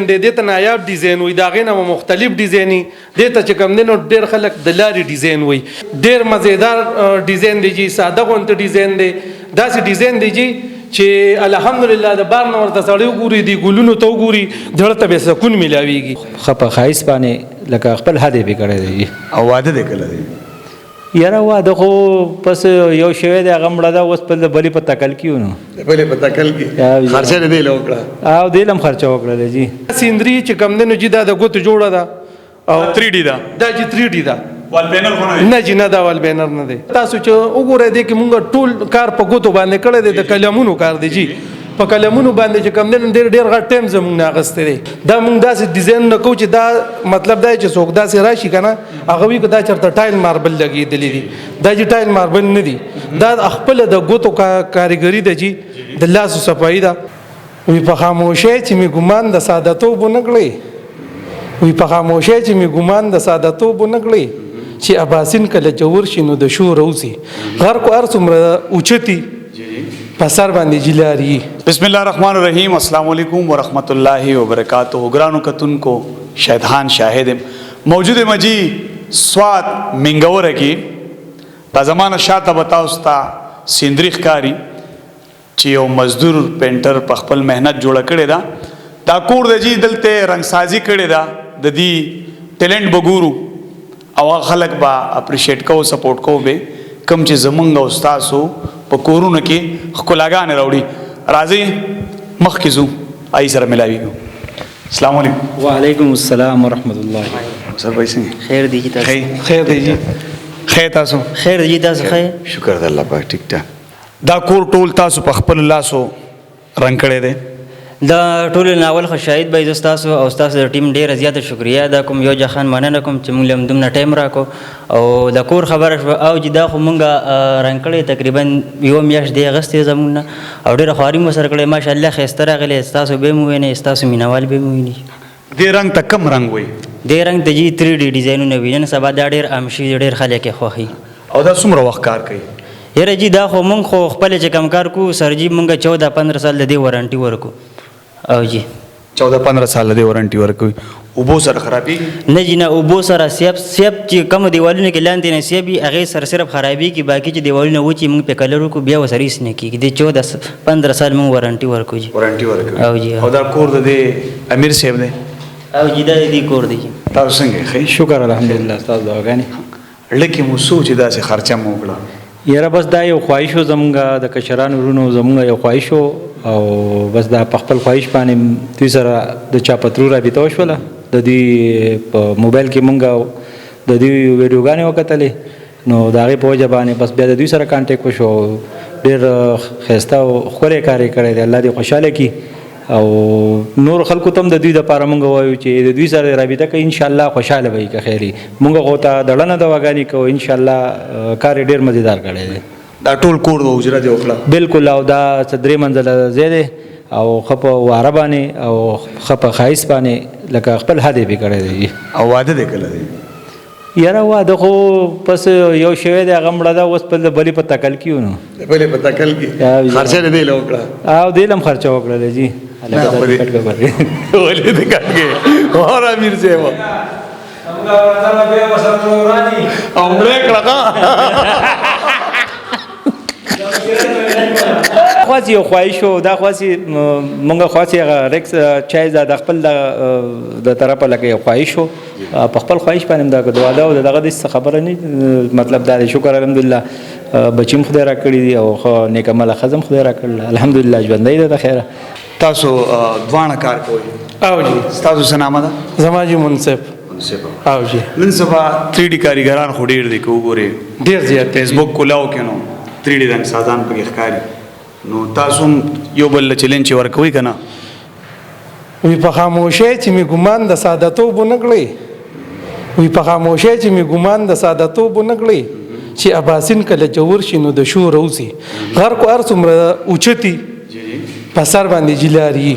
د ته نایاب ډیزاین وي دا غینه مختلف ډیزایني د ته چې کم دینو ډیر خلک د لاري ډیزاین وي ډیر مزیدار ډیزاین دی جی ساده غونت ډیزاین دی داسې ډیزاین دی جی چې الحمدلله د بار نور د سړیو ګوري دی ګلونو ته ګوري دړه ته به سکون ملاويږي خپه خایس باندې لکه خپل هدف کړی دی او واده دې کړی دی یاره واده خو پس یو شوی دی هغه مړه ده اوس په بلې په تکل کیو نو بلې په تکل کې خرچه دې له وکړه او دې لم خرچه وکړه جی سیندري چې کم دینو جی دا د ګوت جوړه ده او 3D دا چې 3D ده وال بینر خو نه جی نه دا وال بینر نه دی تاسو چې وګورئ دې کې مونږ ټول کار په ګوتو باندې کړی دی د کلمونو کار دی جی په کلمونو باندې چې کم دین ډیر غټ ټایم زموږ نه اغستې دی دا مونږ داسې ډیزاین نه کوو چې دا مطلب دا چې څوک داسې راشي کنه هغه وی دا چرته ټایل ماربل لګېدلی دي دا چې ټایل ماربل نه دي دا خپل د ګوتو کاریګری ده جی د لاسو صفایي ده وی په خاموشۍ چې می ګمان د ساده‌توب نه کړی وی په خاموشۍ چې می ګمان د ساده‌توب نه کړی چې اباسین کله جوور شینو د شو روزي غر کو ارڅومره اوچتی پسر باندې جلاری بسم الله الرحمن الرحیم السلام علیکم ورحمۃ اللہ وبرکاتہ گرانو کتن کو شیطان شاهد موجود مجی سواد منګور کی په زمانه شاته بتاوستا سیندریخ کاری چې یو مزدور پینټر په خپل مهنت جوړ کړي دا کور د جی دلته رنگسازی کړي دا د دې ټیلنٹ بګورو او خلک با اپریشیټ کو سپورټ کو به کم چې زمونږ استادو په کورونو کې خلاګان راوړي راځي مخکزو آی سره ملاویږو السلام علیکم وعلیکم السلام ورحمت الله سر بھائی څنګه خیر دی تاسو خیر دی جی خیر تاسو خیر دی تاسو خیر شکر د الله پاک ټیک ټاک دا کور ټول تاسو په خپل لاسو رنگ کړی دی دا ټول ناول خو شاهد به تاسو او تاسو د ټیم ډیره زیاته شکریا دا کوم یو ځخان مننه کوم چې موږ لم دومره ټایم راکو او د کور خبره شو او چې دا خو موږ رنگ کړی تقریبا یو میاشت دی اغستې زمونه او ډیره خواري مو سره کړی ماشاءالله خسته راغلی تاسو به مو ویني تاسو مینوال به مو ویني دې رنگ ته کم رنگ وای دې رنگ ته جی 3D ډیزاینونه وینن سبا دا ډیر امشي ډیر خلک خوخي او دا څومره وخت کار کوي یره جی دا خو مونږ خو خپل چې کم کار کو سر جی مونږ 14-15 سال د دې وارنټي ورکو او جی 14-15 سال د وارنټي ورکوي اوبو سره خرابي نه جی نه اوبو سره سیب چې کوم دیوالونه کې لاندې نه سیبي هغه سره صرف خرابي کې باقي چې دیوالونه وچی موږ په کلر کو بیا وسري سن کې د 14-15 سال موږ وارنټي ورکو جی وارنټي ورکوي او جی او دا کور د امیر صاحب دی او جی دا دې کور دی تاسو څنګه خی شکر الحمدلله تاسو دعاګانې لکه مو سوچ داسې خرچه مو وکړه یاره بس دا یو خواهش زمونږ د کشرانو ورونو زمونږ یو خواهش او بس دا په خپل خواهش باندې دوی سره د چا پترو رابطه وشوله د دې په موبایل کې مونږ د دې ویډیوګانې وکتلې نو د هغې په وجه باندې بس بیا د دوی سره کانټیکټ وشو ډېر ښایسته او ښکلی کار یې کړی دی الله دې خوشحاله کړي او نور خلکو ته هم د دوی دپاره مونږ وایو چې د دوی سره رابطه کوي انشاءالله خوشحاله به وي که خیر مونږ خو ته دړنه دواګانې کوو انشاءالله کار یې ډېر مزیدار کړی دی دا ټول کور د حجره دی وکړه بالکل او دا درې منزله ځای دی او ښه په واره باندې او ښه په ښایست باندې لکه خپل هدف یې کړی دی او واده دې کړی دی یاره واده خو پس یو شوی دی هغه مړه ده اوس په بلې په تکل کیو نو بلې په تکل کې خرچه دې له وکړه او دې لم خرچه وکړله جی ولې دې کټ کې اور امیر صاحب او مړ کړه خواسی یو خواهش و دا خواسی مونږ خواسی هغه ریکس چای د خپل د طرفه لکه یو خواهش و په خپل خواهش باندې دا د واده او دغه د خبره نه مطلب دا شکر الحمدلله بچیم خدای را کړی دی او نیک عمل خزم خدای را کړل الحمدلله ژوندۍ ده د خیره تاسو دوانه کار کوئ او جی تاسو څه نامه ده زما جی منصف او جی نن سبا 3D کاریګران خو ډیر دي کو ګوري ډیر زیات فیسبوک کولاو کینو 3D رنگ سازان په ښکاری نو تاسو یو بل چیلنج ورکوي کنه وی په خاموشۍ چې می ګمان د ساده‌توب نه کړی وی په خاموشۍ چې می ګمان د ساده‌توب نه کړی چې اباسین کله جوور شینو د شو روزي غر کو ارڅومره اوچتی پسر باندې جلاری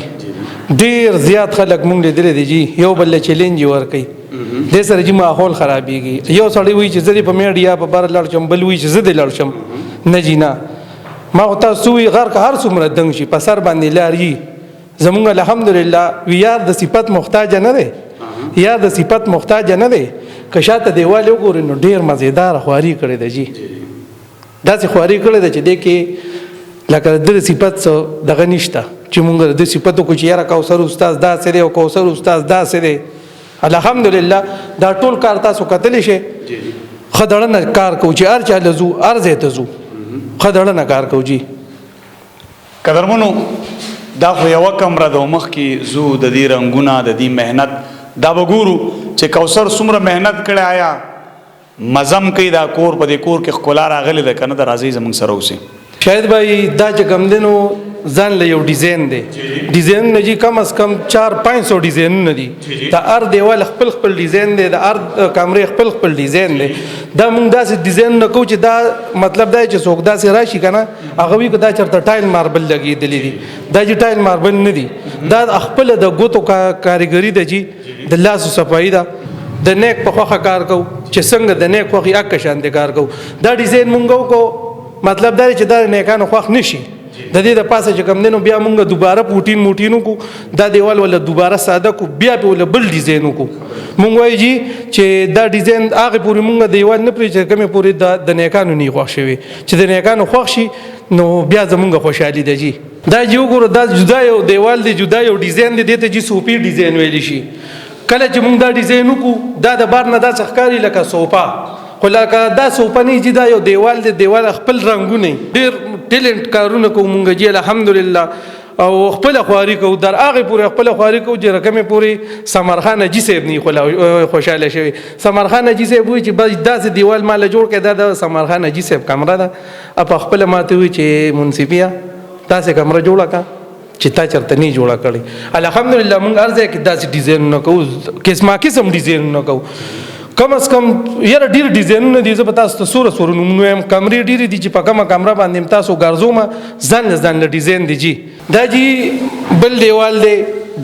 ډیر زیات خلک مونږ لیدل دي جی یو بل چیلنج ورکوي د سره چې ماحول خرابېږي یو سړی وی چې زری په میډیا په بار لړ چم بل وی چې زده لړ شم نه جینا ما او تاسو وی غر که هر څومره دنګ شي په سر باندې لاري زمونږ الحمدلله یار د صفت محتاج نه دی، یار د صفت محتاج نه دی. که شاته دیوال وګورئ نو ډیر مزیدار خواري کړې ده جی، داسې خواري کړې ده چې دې کې لکه د صفت څه دغه نشته چې مونږ د صفتو کو چې یاره کوثر استاد داسې دی او کوثر استاد داسې دی. الحمدلله دا ټول کار تاسو کتلی شئ. ښه دړنه کار کوو چې هر چا له ځو هر ځای ته ځو، ښه دړنه کار کوو جی. قدرمنو دا خو یوه کمره ده، مخکې ځو د دې رنګونه د دې محنت دا به ګورو چې کوثر څومره محنت کړی، آیا مزم کوي دا کور په دې کور کې ښکلا راغلې ده که نه ده؟ راځئ زموږ سره اوسئ. شاید بھائی دا چې کوم دی نو ځان له یو ډیزاین دی، ډیزاینونه جي کم از کم 400-500 ډیزاینونه دي. د هر دیوال خپل خپل ډیزاین دی، د هر کمرې خپل خپل ډیزاین دی. دا موږ داسې ډیزاین نه کوو چې دا مطلب دا چې څوک داسې راشي که نه هغه وایي که دا چېرته ټایل ماربل لګېدلی دي. دا چې ټایل ماربل نه دي، دا خپله د ګوتو کاریګري ده جي، د لاسو صفایي ده. د نیک په خوښه کار کوو چې څنګه د نیک خوښي هکه شانتې کار کوو. دا ډیزاین مونږ وکړو مطلب دا چې دا نیکانو خوښ نشي، د دې د پاسه چې کوم دی نو بیا مونږ دوباره پوټین موټین وکړو، دا دیوال ولا دوباره ساده کړو، بیا پې ولا بل ډیزاین وکړو. مونږ وایو جي چې دا ډیزاین هغې پورې مونږ دیوال نه پرېږدي چې کومې پورې د نیکانو نه خوښ شوي، چې د نیکانو خوښ شي نو بیا زمونږ خوشحالي ده جي. دا جي وګوره دا جدا یو دیوال دی، جدا یو ډیزاین دی، دې ته جي صوفي ډیزاین ویلی شي. کله چې مونږ دا ډیزاین وکړو دا د بار نه داسې ښکاري لکه صوفا، خو لکه دا صوفا نه جي، دا یو دیوال دی، دیوال خپل رنګونه ډېر ټیلنټ کارونه کوو مونږ جي الحمدلله، او خپله خواري کوو در هغې پورې خپله خواري کوو چې رقمې پورې سمرخان حاجي صاحب نه خوشحاله شوي. سمرخان حاجي صاحب وایي چې بس داسې دیوال ماله جوړ کړی، دا د سمرخان حاجي صاحب کمره ده. په خپله ماته وایي چې منصفیه داسې کمره جوړه کړه چې تا چېرته نه جوړه کړې. الحمدلله مونږ هر ځای کې داسې ډیزاینونه کوو، قسما قسم ډیزاینونه کوو. کم از کم یاره ډېر ډیزاینونه دي، زه به تاسو ته سوره نومونه وایم. کمرې ډېرې دي چې په کومه کمره باندې تاسو ګرځوم ځان له ډیزاین دی جي. دا جي بل دیوال دی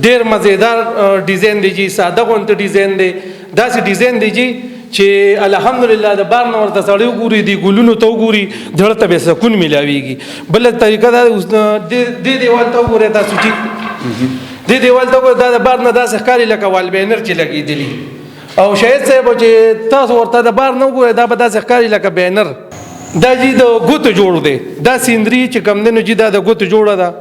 ډېر مزیدار ډیزاین دی جي، ساده غونته ډیزاین دی، داسې ډیزاین دی جي چې الحمدلله د بار نه ورته سړی وګوري، دې ګلونو ته وګوري زړه ته به سکون میلاویږي. بله طریقه دا دې دیوال ته وګورئ تاسو جي، دې دیوال ته وګورئ دا د بار نه داسې ښکاري لکه والبینر چې لګېدلي، او شاید صاحب چې تاسو ورته د بار نه وګورئ دا به داسې ښکاري لکه بینر. دا جي د ګوتو جوړ دی، دا سیندري چې کوم دی نو جي دا د ګوتو جوړه ده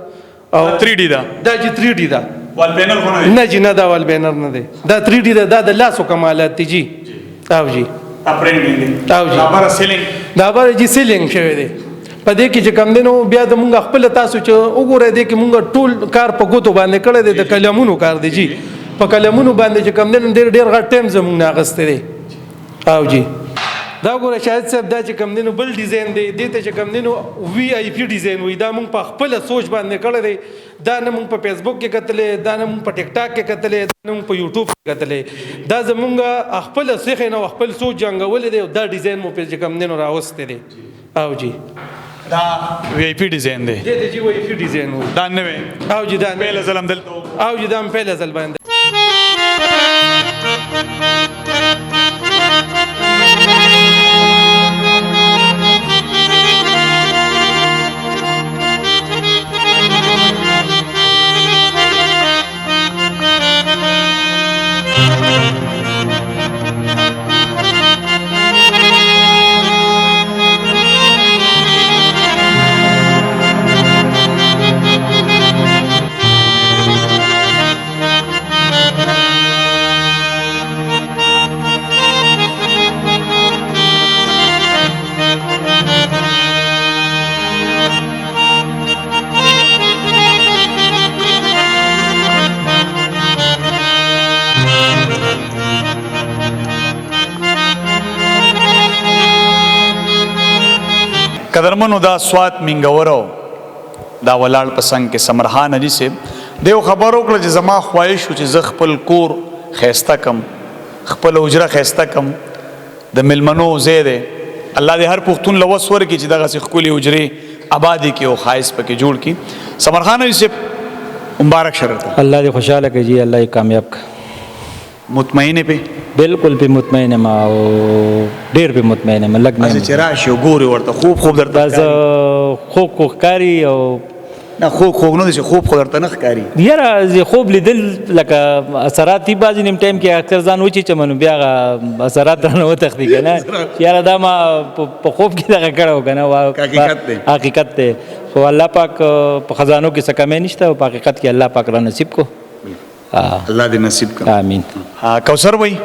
او 3D ده. دا جي 3D ده، والبینر خو نه دی؟ نه جي نه، دا والبینر نه دی، دا 3D ده، دا د لاسو کمالات دي جي. او جي او جي دا بره جي سیلینګ شوی دی. په دې کې چې کوم دی نو بیا د مونږ خپله تاسو چې وګورئ دې کې مونږ ټول کار په ګوتو باندې کړی دی، د قلمونو کار دی جي. په قلمونو باندې چې کوم دی نو ډېر غټ ټایم زموږ نه اخیستی دی. او جي دا ګوره شاهد صاحب دا چې کوم دی نو بل ډیزاین دی، دې ته چې کوم دی نو VIP ډیزاین وایي. دا مونږ په خپله سوچ باندې کړی دی، دا نه مونږ په فیسبوک کې کتلی، دا نه مونږ په ټیک ټاک کې کتلی، دا نه مونږ په یوټیوب کې کتلی. دا زمونږ خپله سیخې نه خپل سوچ جنګولی دی او دا ډیزاین مو پرې چې کوم دی نو راوستی دی. او جي دا VIP ډیزاین دی، دې ته جي VIP ډیزاین وایي. دا نوی او جي دا پهله ځل هم دلته او جي دا هم پهله ځل باندې. قدرمنو دا سوات منګورو دا ولاړ په څنګ کې سمرخان حاجي صاحب دیو خبر وکړه چې زما خواهش و چې زه خپل کور ښایسته کم، خپل حجره ښایسته کم، د میلمنو ځای دی. الله دې هر پښتون له وس ورکړي چې دغسې ښکلې حجرې آبادې کړي او ښایست پکې جوړ کړي. سمرخان حاجي صاحب مبارک شه درته، الله دې خوشحاله کړي جي، الله یې کامیاب کړه. مطمئن پې؟ بالکل پې مطمئن یم او ډېر پې مطمئن یم. لږ نه چې راشي او ګورې ورته خوب درته بس خوب ښکاري او نه خوب نه دي چې خوب خو درته نه ښکاري یاره زه خوب لیدل لکه اثرات دي بعضې نیم ټایم کې اکثر ځان وچیچم نو بیا هغه اثرات رانه وتښتي که نه یاره دا ما په خوب کې دغه کړی و که نه حقیقت دی خو الله پاک په خزانو کې څه کمی نشته او په حقیقت کې الله پاک را نصیب کو الله دې نصیب کړي آمین کوثر وای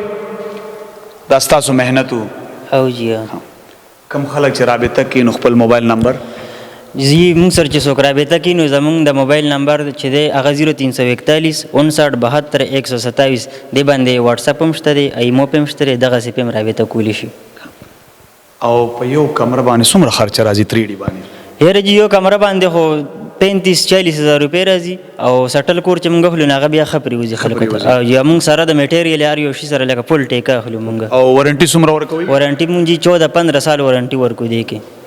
دا ستاسو محنت و او جی کم خلک چې رابطه کوي نو خپل موبایل نمبر زی موږ سره چې څوک رابطه کوي نو زموږ د موبایل نمبر چې دی هغه 0341 59 72 127 دی باندې واتساپ هم شته دی ایمو په هم شته دی دغسې په هم رابطه کولی شي او په یو کمره باندې څومره خرچه راځي 3D باندې یاره جی یو کمره باندې خو 35-40 هزار روپۍ راځي او سټل کور چې موږ اخلو نو هغه بیا ښه پرېوځي خلکو ته او یا موږ سره د میټیریل هر یو شي سره لکه فل ټیکه اخلو موږ او وارنټي څومره ورکوي وارنټي موږ جی 14-15 سال وارنټي ورکو دی کې